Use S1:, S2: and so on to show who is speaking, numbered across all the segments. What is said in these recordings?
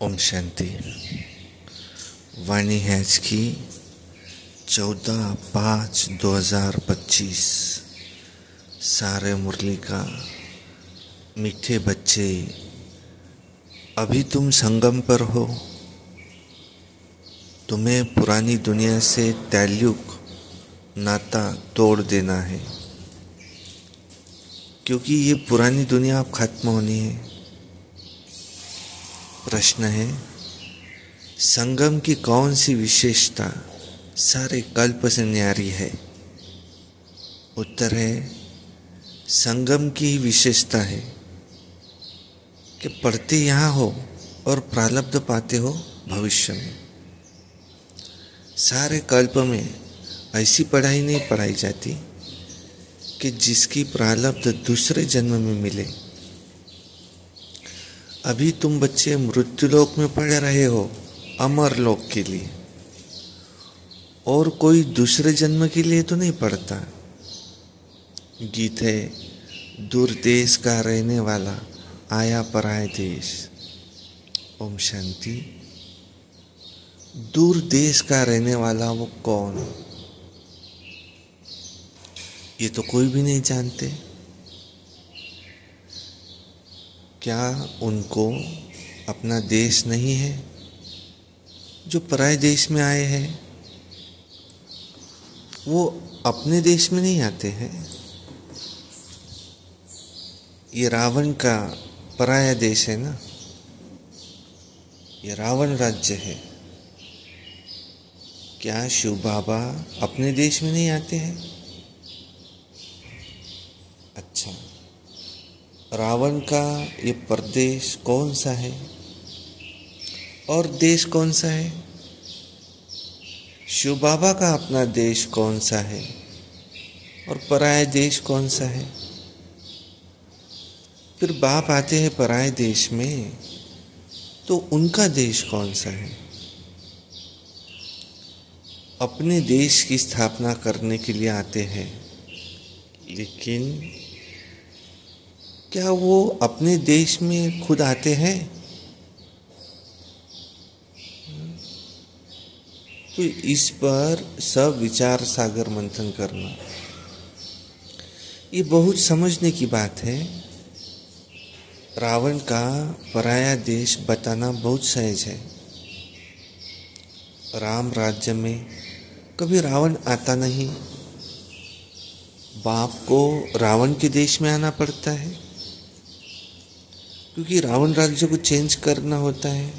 S1: ओम शांति। वाणी has की 14/5/2025। सारे मुरली का मीठे बच्चे, अभी तुम संगम पर हो। तुम्हें पुरानी दुनिया से ताल्लुक नाता तोड़ देना है, क्योंकि ये पुरानी दुनिया अब खत्म होनी है। प्रश्न है, संगम की कौन सी विशेषता सारे कल्प से न्यारी है? उत्तर है, संगम की विशेषता है कि पढ़ते यहाँ हो और प्रारब्ध पाते हो भविष्य में। सारे कल्प में ऐसी पढ़ाई नहीं पढ़ाई जाती कि जिसकी प्रारब्ध दूसरे जन्म में मिले। अभी तुम बच्चे मृत्युलोक में पढ़ रहे हो, अमर लोक के लिए, और कोई दूसरे जन्म के लिए तो नहीं पढ़ता। गीत है, दूर देश का रहने वाला आया पराए देश। ओम शांति। दूर देश का रहने वाला वो कौन? ये तो कोई भी नहीं जानते। क्या उनको अपना देश नहीं है? जो पराये देश में आए हैं वो अपने देश में नहीं आते हैं। ये रावण का पराया देश है ना, ये रावण राज्य है। क्या शिव बाबा अपने देश में नहीं आते हैं? अच्छा, रावण का ये प्रदेश कौन सा है और देश कौन सा है? शिव बाबा का अपना देश कौन सा है और पराया देश कौन सा है? फिर बाप आते हैं पराये देश में, तो उनका देश कौन सा है? अपने देश की स्थापना करने के लिए आते हैं, लेकिन क्या वो अपने देश में खुद आते हैं? तो इस पर सब विचार सागर मंथन करना, ये बहुत समझने की बात है। रावण का पराया देश बताना बहुत सहज है। राम राज्य में कभी रावण आता नहीं, बाप को रावण के देश में आना पड़ता है, क्योंकि रावण राज्य को चेंज करना होता है।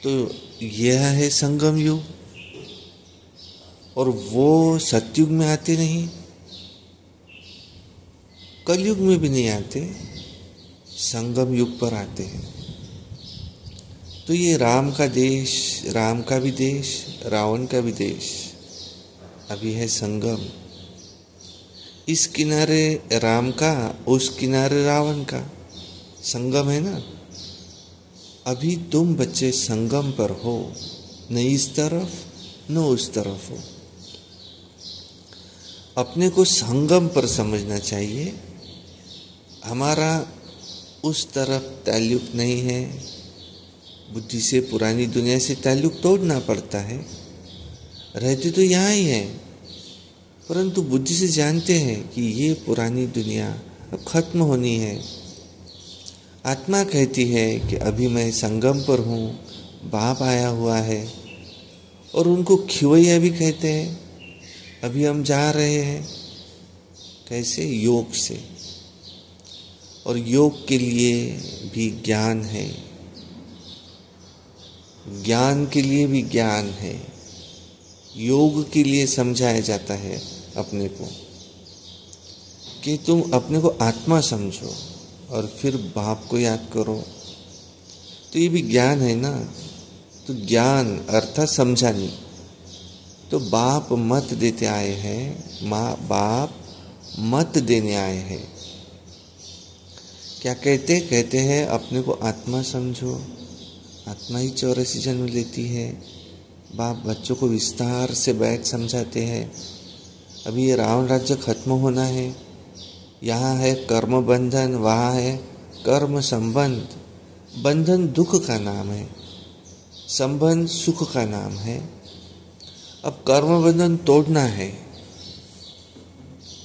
S1: तो यह है संगम युग, और वो सतयुग में आते नहीं, कलयुग में भी नहीं आते, संगम युग पर आते हैं। तो ये राम का देश, राम का भी देश, रावण का भी देश अभी है संगम। इस किनारे राम का, उस किनारे रावण का संगम है ना। अभी तुम बच्चे संगम पर हो, न इस तरफ न उस तरफ हो। अपने को संगम पर समझना चाहिए। हमारा उस तरफ ताल्लुक नहीं है। बुद्धि से पुरानी दुनिया से ताल्लुक तोड़ना पड़ता है। रहते तो यहाँ ही है, परंतु बुद्धि से जानते हैं कि ये पुरानी दुनिया अब खत्म होनी है। आत्मा कहती है कि अभी मैं संगम पर हूँ, बाप आया हुआ है, और उनको खिवैया भी कहते हैं। अभी हम जा रहे हैं, कैसे? योग से। और योग के लिए भी ज्ञान है, ज्ञान के लिए भी ज्ञान है। योग के लिए समझाया जाता है अपने को कि तुम अपने को आत्मा समझो और फिर बाप को याद करो। तो ये भी ज्ञान है ना। तो ज्ञान अर्थात समझानी। तो बाप मत देते आए हैं, बाप मत देने आए हैं। क्या कहते हैं अपने को आत्मा समझो। आत्मा ही 84 जन्म लेती है। बाप बच्चों को विस्तार से बैठ समझाते हैं। अभी ये रावण राज्य खत्म होना है। यहाँ है कर्म बंधन, वहाँ है कर्म संबंध। बंधन दुख का नाम है, संबंध सुख का नाम है। अब कर्म बंधन तोड़ना है।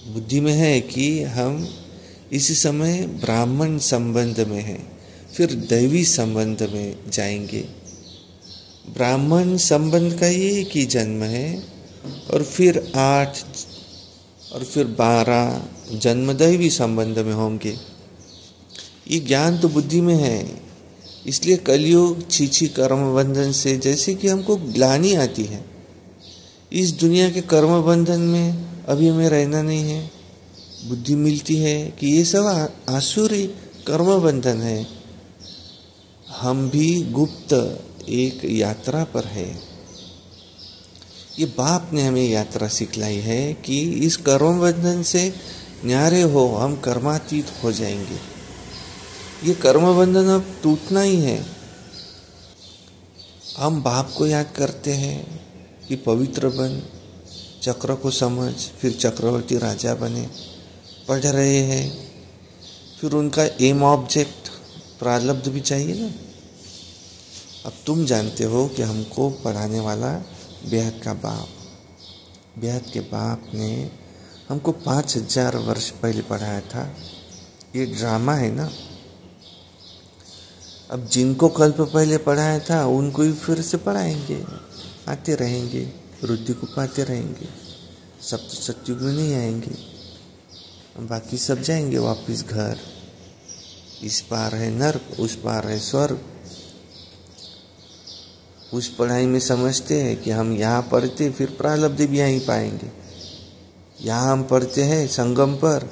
S1: बुद्धि में है कि हम इस समय ब्राह्मण संबंध में हैं, फिर दैवी संबंध में जाएंगे। ब्राह्मण संबंध का ही एक ही जन्म है और फिर 8 और फिर 12 जन्म दैवी संबंध में होंगे। ये ज्ञान तो बुद्धि में है। इसलिए कलयुग छीछी कर्म बंधन से जैसे कि हमको ग्लानि आती है, इस दुनिया के कर्म बंधन में अभी हमें रहना नहीं है। बुद्धि मिलती है कि ये सब आसुरी कर्म बंधन है। हम भी गुप्त एक यात्रा पर है। ये बाप ने हमें यात्रा सिखलाई है कि इस कर्म बंधन से न्यारे हो, हम कर्मातीत हो जाएंगे। ये कर्म बंधन अब टूटना ही है। हम बाप को याद करते हैं कि पवित्र बन, चक्र को समझ, फिर चक्रवर्ती राजा बने, पढ़ रहे हैं। फिर उनका एम ऑब्जेक्ट प्रारब्ध भी चाहिए ना। अब तुम जानते हो कि हमको पढ़ाने वाला बेहद का बाप, बेहद के बाप ने हमको 5000 वर्ष पहले पढ़ाया था। ये ड्रामा है ना। अब जिनको कल्प पहले पढ़ाया था उनको ही फिर से पढ़ाएंगे, आते रहेंगे, वृद्धि को पाते रहेंगे। सब तो सत्युग में नहीं आएंगे, बाकी सब जाएंगे वापिस घर। इस पार है नर्क, उस पार है स्वर्ग। उस पढ़ाई में समझते हैं कि हम यहाँ पढ़ते फिर प्रारब्ध भी यहीं पाएंगे। यहाँ हम पढ़ते हैं संगम पर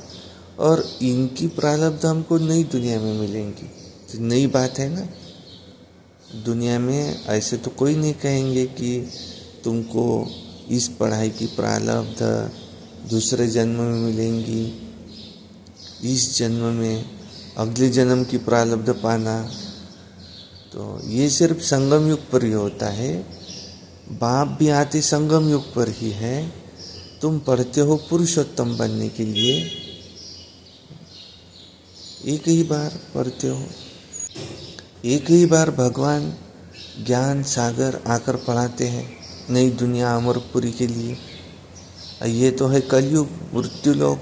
S1: और इनकी प्रारब्ध हमको नई दुनिया में मिलेंगी। तो नई बात है ना। दुनिया में ऐसे तो कोई नहीं कहेंगे कि तुमको इस पढ़ाई की प्रारब्ध दूसरे जन्म में मिलेंगी, इस जन्म में अगले जन्म की प्रारब्ध पाना। तो ये सिर्फ संगम युग पर ही होता है। बाप भी आते संगम युग पर ही है। तुम पढ़ते हो पुरुषोत्तम बनने के लिए, एक ही बार पढ़ते हो। एक ही बार भगवान ज्ञान सागर आकर पढ़ाते हैं नई दुनिया अमरपुरी के लिए। ये तो है कलयुग, मृत्युलोक।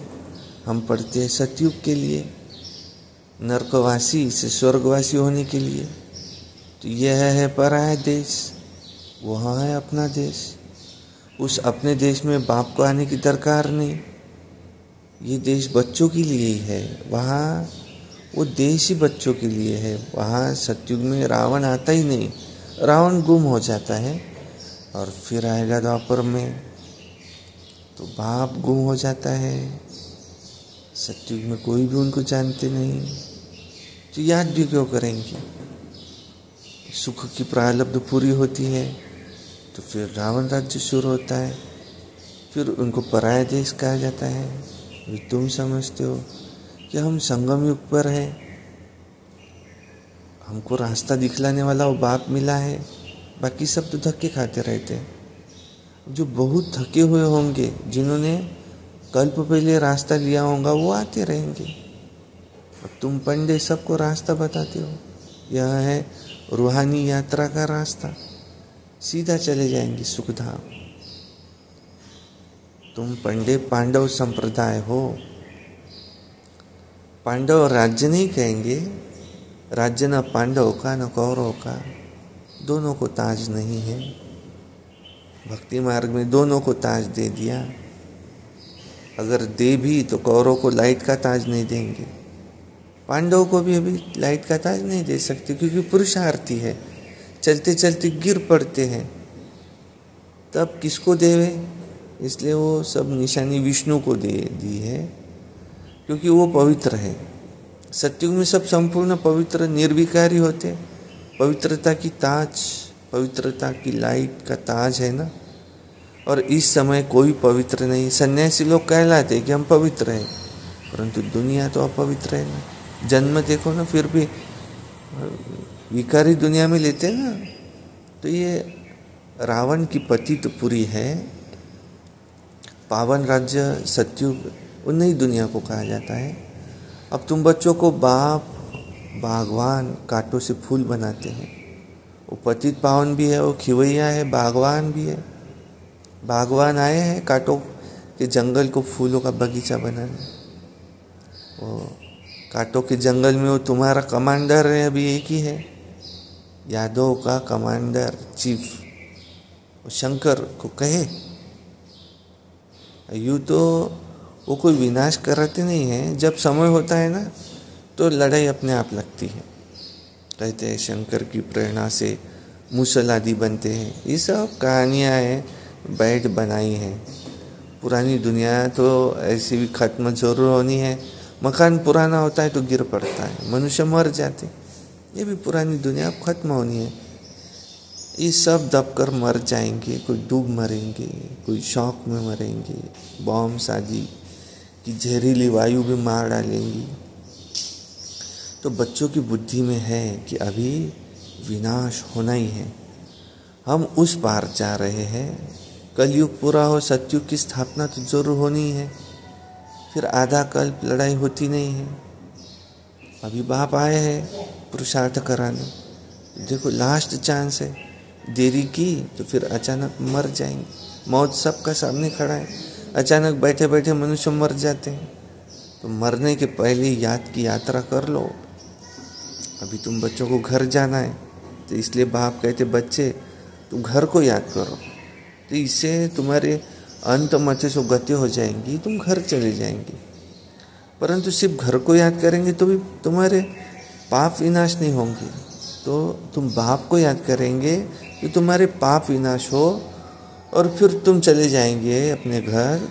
S1: हम पढ़ते हैं सतयुग के लिए, नरकवासी से स्वर्गवासी होने के लिए। तो यह है पराया देश, वहाँ है अपना देश। उस अपने देश में बाप को आने की दरकार नहीं। ये देश बच्चों के लिए ही है। वहाँ वो देश ही बच्चों के लिए है। वहाँ सतयुग में रावण आता ही नहीं, रावण गुम हो जाता है। और फिर आएगा द्वापर में तो बाप गुम हो जाता है। सतयुग में कोई भी उनको जानते नहीं, तो याद भी क्यों करेंगे। सुख की प्रारब्ध पूरी होती है तो फिर रावण राज्य शुरू होता है। फिर उनको पराया देश कहा जाता है। ये तुम समझते हो कि हम संगम युग पर है। हमको रास्ता दिखलाने वाला वो बाप मिला है, बाकी सब तो धक्के खाते रहते हैं। जो बहुत थके हुए होंगे, जिन्होंने कल्प पहले रास्ता लिया होगा, वो आते रहेंगे। अब तुम पंडे सबको रास्ता बताते हो। यह है रूहानी यात्रा का रास्ता, सीधा चले जाएंगे सुखधाम। तुम पंडे पांडव संप्रदाय हो। पांडव राज्य नहीं कहेंगे, राज्य न पांडव का न कौरव का, दोनों को ताज नहीं है। भक्ति मार्ग में दोनों को ताज दे दिया। अगर दे भी तो कौरव को लाइट का ताज नहीं देंगे, पांडव को भी अभी लाइट का ताज नहीं दे सकते, क्योंकि पुरुषार्थी है, चलते चलते गिर पड़ते हैं। तब किसको देवे? इसलिए वो सब निशानी विष्णु को दे दी है, क्योंकि वो पवित्र है। सतयुग में सब संपूर्ण पवित्र निर्विकारी होते। पवित्रता की ताज, पवित्रता की लाइट का ताज है ना। और इस समय कोई पवित्र नहीं। सन्यासी लोग कहलाते कि हम पवित्र हैं, परंतु दुनिया तो अपवित्र है ना। जन्म देखो ना, फिर भी विकारी दुनिया में लेते ना। तो ये रावण की पतित पुरी है। पावन राज्य सतयुग, वो नई दुनिया को कहा जाता है। अब तुम बच्चों को बाप बागवान कांटों से फूल बनाते हैं। वो पतित पावन भी है, वो खिवैया है, बागवान भी है। बागवान आए हैं कांटों के जंगल को फूलों का बगीचा बनाने। वो कांटों के जंगल में वो तुम्हारा कमांडर है, अभी एक ही है, यादव का कमांडर चीफ, वो शंकर को कहे। यूँ तो वो कोई विनाश करते नहीं है, जब समय होता है ना तो लड़ाई अपने आप लगती है। कहते हैं शंकर की प्रेरणा से मूसल आदि बनते हैं। ये सब कहानियाँ हैं, बैठ बनाई हैं। पुरानी दुनिया तो ऐसी भी ख़त्म जरूर होनी है। मकान पुराना होता है तो गिर पड़ता है, मनुष्य मर जाते, ये भी पुरानी दुनिया अब ख़त्म होनी है। ये सब दब कर मर जाएंगे, कोई डूब मरेंगे, कोई शौक में मरेंगे, बॉम्ब आदि की जहरीली वायु भी मार डालेंगी। तो बच्चों की बुद्धि में है कि अभी विनाश होना ही है, हम उस पार जा रहे हैं। कलयुग पूरा हो, सतयुग की स्थापना तो जरूर होनी है, फिर आधा कल्प लड़ाई होती नहीं है। अभी बाप आए हैं पुरुषार्थ कराने, देखो लास्ट चांस है, देरी की तो फिर अचानक मर जाएंगे। मौत सबका सामने खड़ा है, अचानक बैठे बैठे मनुष्य मर जाते हैं। तो मरने के पहले याद की यात्रा कर लो। अभी तुम बच्चों को घर जाना है, तो इसलिए बाप कहते बच्चे तुम घर को याद करो, तो इससे तुम्हारे अंत मते सो गति हो जाएंगी, तुम घर चले जाएंगे। परंतु सिर्फ घर को याद करेंगे तो भी तुम्हारे पाप विनाश नहीं होंगे। तो तुम बाप को याद करेंगे तो तुम्हारे पाप विनाश हो और फिर तुम चले जाएंगे अपने घर।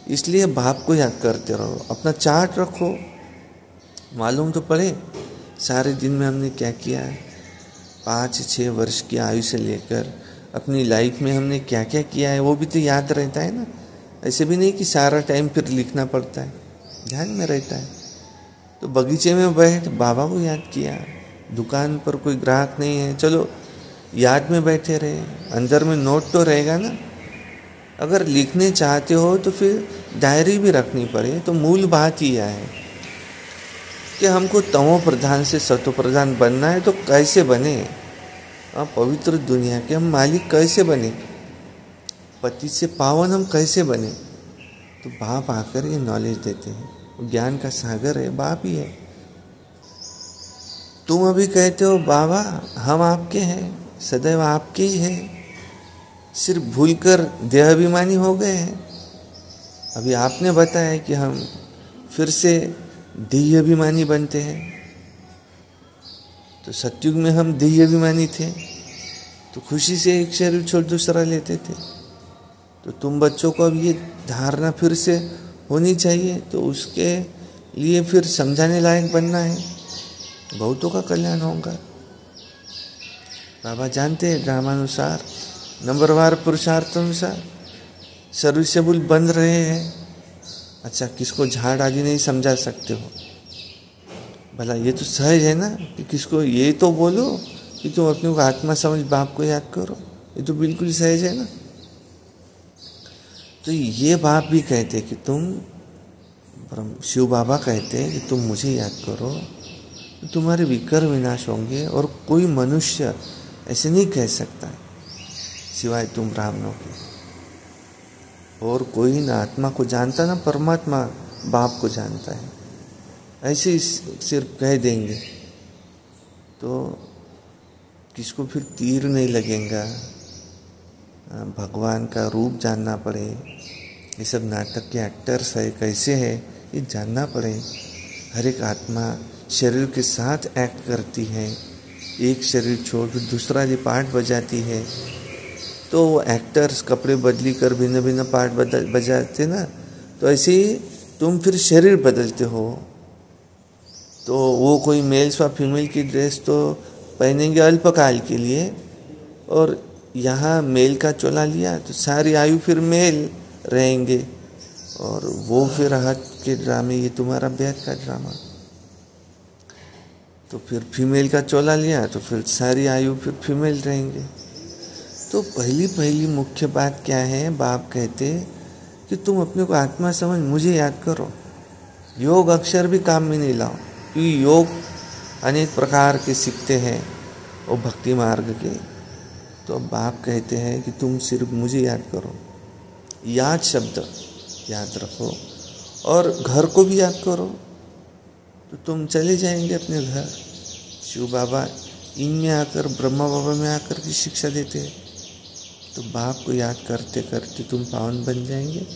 S1: इसलिए बाप को याद करते रहो, अपना चार्ट रखो, मालूम तो पड़े सारे दिन में हमने क्या किया है। 5-6 वर्ष की आयु से लेकर अपनी लाइफ में हमने क्या क्या किया है वो भी तो याद रहता है ना। ऐसे भी नहीं कि सारा टाइम फिर लिखना पड़ता है, ध्यान में रहता है। तो बगीचे में बैठ बाबा को याद किया, दुकान पर कोई ग्राहक नहीं है, चलो याद में बैठे रहे, अंदर में नोट तो रहेगा ना। अगर लिखने चाहते हो तो फिर डायरी भी रखनी पड़े। तो मूल बात यह है कि हमको तमो प्रधान से सतो प्रधान बनना है, तो कैसे बने? पवित्र दुनिया के हम मालिक कैसे बने? पति से पावन हम कैसे बने? तो बाप आकर ये नॉलेज देते हैं। ज्ञान का सागर है, बाप ही है। तुम अभी कहते हो बाबा हम आपके हैं, सदैव आपके ही हैं, सिर्फ भूलकर देहाभिमानी हो गए हैं। अभी आपने बताया कि हम फिर से देहाभिमानी बनते हैं। तो सतयुग में हम देहाभिमानी थे, तो खुशी से एक शरीर छोड़ दूसरा लेते थे। तो तुम बच्चों को अब ये धारणा फिर से होनी चाहिए, तो उसके लिए फिर समझाने लायक बनना है, बहुतों का कल्याण होगा। बाबा जानते हैं ड्रामानुसार, नंबरवार पुरुषार्थ अनुसार सर्विसेबल बन रहे हैं। अच्छा, किसको झाड़ आदि नहीं समझा सकते हो, भला ये तो सहज है ना कि किसको ये तो बोलो कि तुम अपने को आत्मा समझ बाप को याद करो, ये तो बिल्कुल सहज है ना। तो ये बाप भी कहते कि तुम शिव बाबा कहते हैं कि तुम मुझे याद करो तो तुम्हारे विकर विनाश होंगे। और कोई मनुष्य ऐसे नहीं कह सकता सिवाय तुम ब्राह्मणों के। और कोई ना आत्मा को जानता ना परमात्मा बाप को जानता है, ऐसे ही सिर्फ कह देंगे तो किसको फिर तीर नहीं लगेगा। भगवान का रूप जानना पड़े, ये सब नाटक के एक्टर्स है कैसे है ये जानना पड़े। हर एक आत्मा शरीर के साथ एक्ट करती है, एक शरीर छोड़ कर दूसरा जो पार्ट बजाती है। तो वो एक्टर्स कपड़े बदली कर भिन्न भिन्न पार्ट बजाते ना, तो ऐसे ही तुम फिर शरीर बदलते हो। तो वो कोई मेल व फीमेल की ड्रेस तो पहनेंगे अल्पकाल के लिए, और यहाँ मेल का चोला लिया तो सारी आयु फिर मेल रहेंगे। और वो फिर हट के ड्रामे, ये तुम्हारा बैठ का ड्रामा। तो फिर फीमेल का चोला लिया तो फिर सारी आयु फिर फीमेल रहेंगे। तो पहली मुख्य बात क्या है, बाप कहते कि तुम अपने को आत्मा समझ मुझे याद करो। योग अक्षर भी काम में नहीं लाओ, क्योंकि योग अनेक प्रकार के सीखते हैं वो भक्ति मार्ग के। तो बाप कहते हैं कि तुम सिर्फ मुझे याद करो, याद शब्द याद रखो और घर को भी याद करो, तो तुम चले जाएंगे अपने घर। शिव बाबा इनमें आकर, ब्रह्मा बाबा में आकर की शिक्षा देते हैं। तो बाप को याद करते करते तुम पावन बन जाएंगे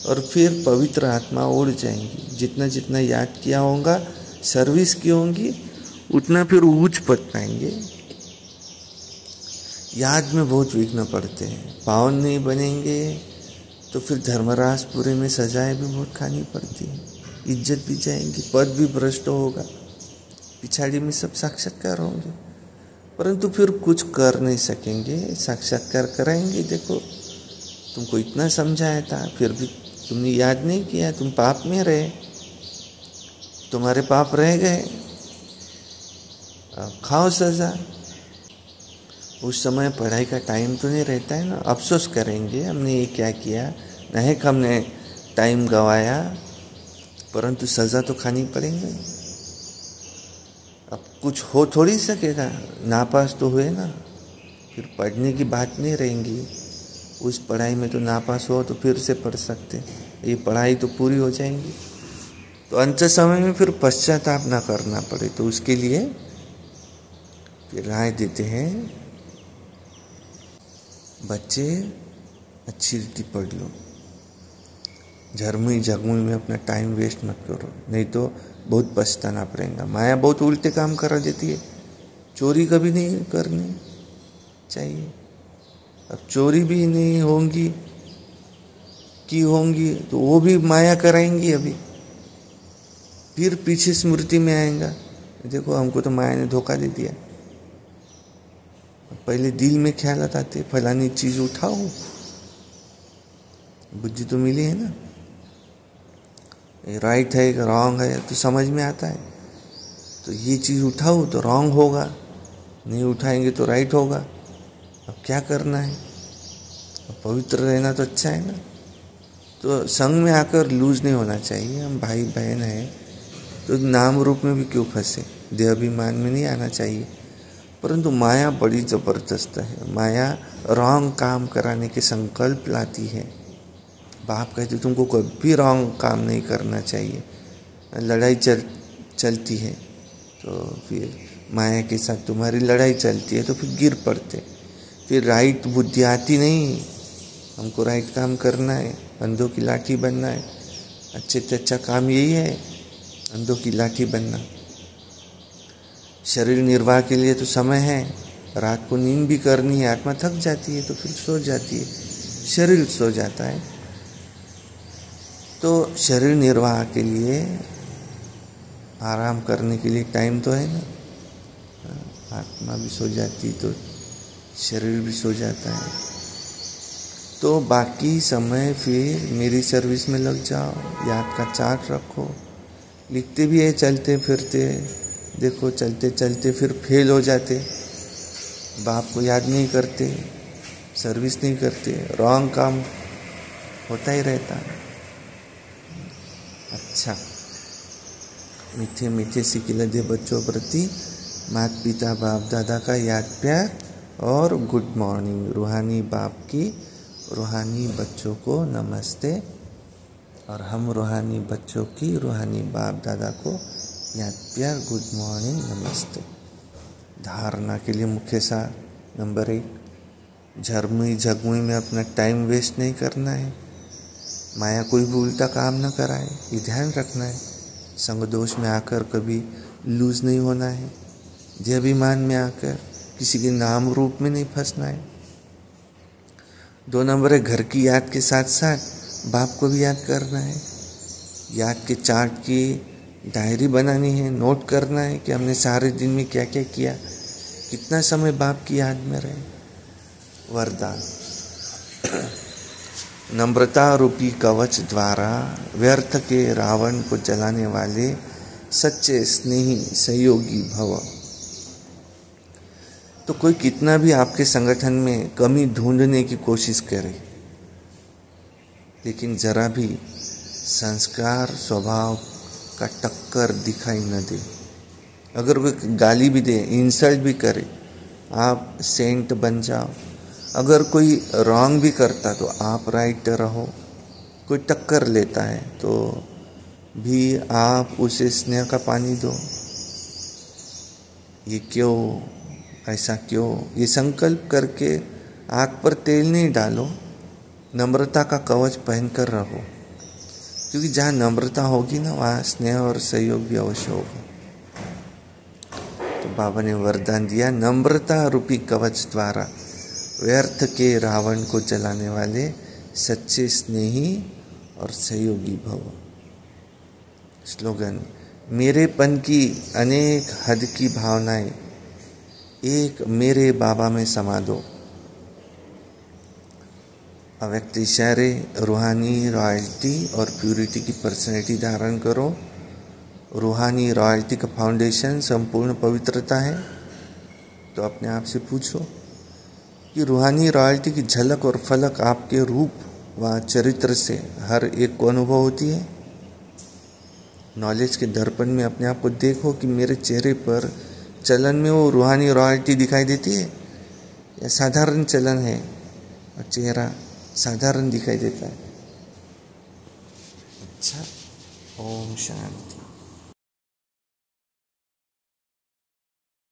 S1: और फिर पवित्र आत्मा उड़ जाएंगी। जितना जितना याद किया होगा, सर्विस की होंगी, उतना फिर ऊंच पद पाएंगे। याद में बहुत विघ्न पड़ते हैं। पावन नहीं बनेंगे तो फिर धर्मराजपुरे में सजाएं भी बहुत खानी पड़ती है, इज्जत भी जाएंगी, पद भी भ्रष्ट होगा, पिछाड़ी में सब साक्षात्कार होंगे, परंतु फिर कुछ कर नहीं सकेंगे। साक्षात्कार कराएंगे, देखो तुमको इतना समझाया था फिर भी तुमने याद नहीं किया, तुम पाप में रहे, तुम्हारे पाप रह गए, अब खाओ सजा। उस समय पढ़ाई का टाइम तो नहीं रहता है ना, अफसोस करेंगे हमने ये क्या किया, नहीं कि हमने टाइम गवाया, परंतु सज़ा तो खानी पड़ेगी। अब कुछ हो थोड़ी सकेगा, नापास तो हुए ना, फिर पढ़ने की बात नहीं रहेंगी। उस पढ़ाई में तो नापास हो तो फिर से पढ़ सकते, ये पढ़ाई तो पूरी हो जाएंगी। तो अंत समय में फिर पश्चाताप ना करना पड़े, तो उसके लिए फिर राय देते हैं, बच्चे अच्छी रीति पढ़ लो, झरमुई झगमुई में अपना टाइम वेस्ट मत करो, नहीं तो बहुत पछताना पड़ेगा। माया बहुत उल्टे काम करा देती है, चोरी कभी नहीं करनी चाहिए। अब चोरी भी नहीं होंगी तो वो भी माया कराएंगी, अभी फिर पीछे स्मृति में आएगा, देखो हमको तो माया ने धोखा दे दिया। पहले दिल में ख्यालात आते, फलानी चीज उठाओ, बुद्धि तो मिली है ना, ये राइट है कि रॉन्ग है तो समझ में आता है। तो ये चीज़ उठाओ तो रॉन्ग होगा, नहीं उठाएंगे तो राइट होगा। अब क्या करना है, अब पवित्र रहना तो अच्छा है ना। तो संग में आकर लूज नहीं होना चाहिए, हम भाई बहन हैं तो नाम रूप में भी क्यों फंसे, देह अभिमान में नहीं आना चाहिए। परंतु माया बड़ी ज़बरदस्त है, माया रॉन्ग काम कराने के संकल्प लाती है। बाप कहते तुमको कभी रॉन्ग काम नहीं करना चाहिए। लड़ाई चलती है तो फिर माया के साथ तुम्हारी लड़ाई चलती है तो फिर गिर पड़ते, फिर राइट बुद्धि आती नहीं, हमको राइट काम करना है, अंधों की लाठी बनना है। अच्छे से अच्छा काम यही है, अंधों की लाठी बनना। शरीर निर्वाह के लिए तो समय है, रात को नींद भी करनी है, आत्मा थक जाती है तो फिर सो जाती है, शरीर सो जाता है। तो शरीर निर्वाह के लिए, आराम करने के लिए टाइम तो है ना, आत्मा भी सो जाती तो शरीर भी सो जाता है। तो बाकी समय फिर मेरी सर्विस में लग जाओ, याद का चार्ट रखो, लिखते भी है चलते फिरते, देखो चलते चलते फिर फेल हो जाते, बाप को याद नहीं करते, सर्विस नहीं करते, रॉन्ग काम होता ही रहता। अच्छा, मीठे मीठे सिकिला दे बच्चों प्रति माता पिता बाप दादा का याद प्यार और गुड मॉर्निंग। रूहानी बाप की रूहानी बच्चों को नमस्ते, और हम रूहानी बच्चों की रूहानी बाप दादा को याद प्यार गुड मॉर्निंग नमस्ते। धारणा के लिए मुख्य सार नंबर 1, झरमुई झगमुई में अपना टाइम वेस्ट नहीं करना है, माया कोई भी उल्टा काम न कराए, ये ध्यान रखना है। संग दोष में आकर कभी लूज नहीं होना है, देहाभिमान में आकर किसी के नाम रूप में नहीं फंसना है। 2 नंबर है, घर की याद के साथ साथ बाप को भी याद करना है। याद के चार्ट की डायरी बनानी है, नोट करना है कि हमने सारे दिन में क्या क्या किया, कितना समय बाप की याद में रहे। वरदान, नम्रता रूपी कवच द्वारा व्यर्थ के रावण को जलाने वाले सच्चे स्नेही सहयोगी भव। तो कोई कितना भी आपके संगठन में कमी ढूंढने की कोशिश करे, लेकिन जरा भी संस्कार स्वभाव का टक्कर दिखाई न दे, अगर कोई गाली भी दे, इंसल्ट भी करे, आप सेंट बन जाओ। अगर कोई रॉन्ग भी करता तो आप राइट रहो। कोई टक्कर लेता है तो भी आप उसे स्नेह का पानी दो। ये क्यों, ऐसा क्यों, ये संकल्प करके आग पर तेल नहीं डालो, नम्रता का कवच पहनकर रहो। क्योंकि जहाँ नम्रता होगी ना, वहाँ स्नेह और सहयोग भी अवश्य होगा। तो बाबा ने वरदान दिया, नम्रता रूपी कवच द्वारा व्यर्थ के रावण को जलाने वाले सच्चे स्नेही और सहयोगी भव। स्लोगन, मेरेपन की अनेक हद की भावनाएं एक मेरे बाबा में समा दो। अव्यक्त इशारे, रूहानी रॉयल्टी और प्यूरिटी की पर्सनैलिटी धारण करो। रूहानी रॉयल्टी का फाउंडेशन संपूर्ण पवित्रता है। तो अपने आप से पूछो कि रूहानी रॉयल्टी की झलक और फलक आपके रूप व चरित्र से हर एक को अनुभव होती है। नॉलेज के दर्पण में अपने आप को देखो कि मेरे चेहरे पर चलन में वो रूहानी रॉयल्टी दिखाई देती है या साधारण चलन है और चेहरा साधारण दिखाई देता है। अच्छा, ओम शांति।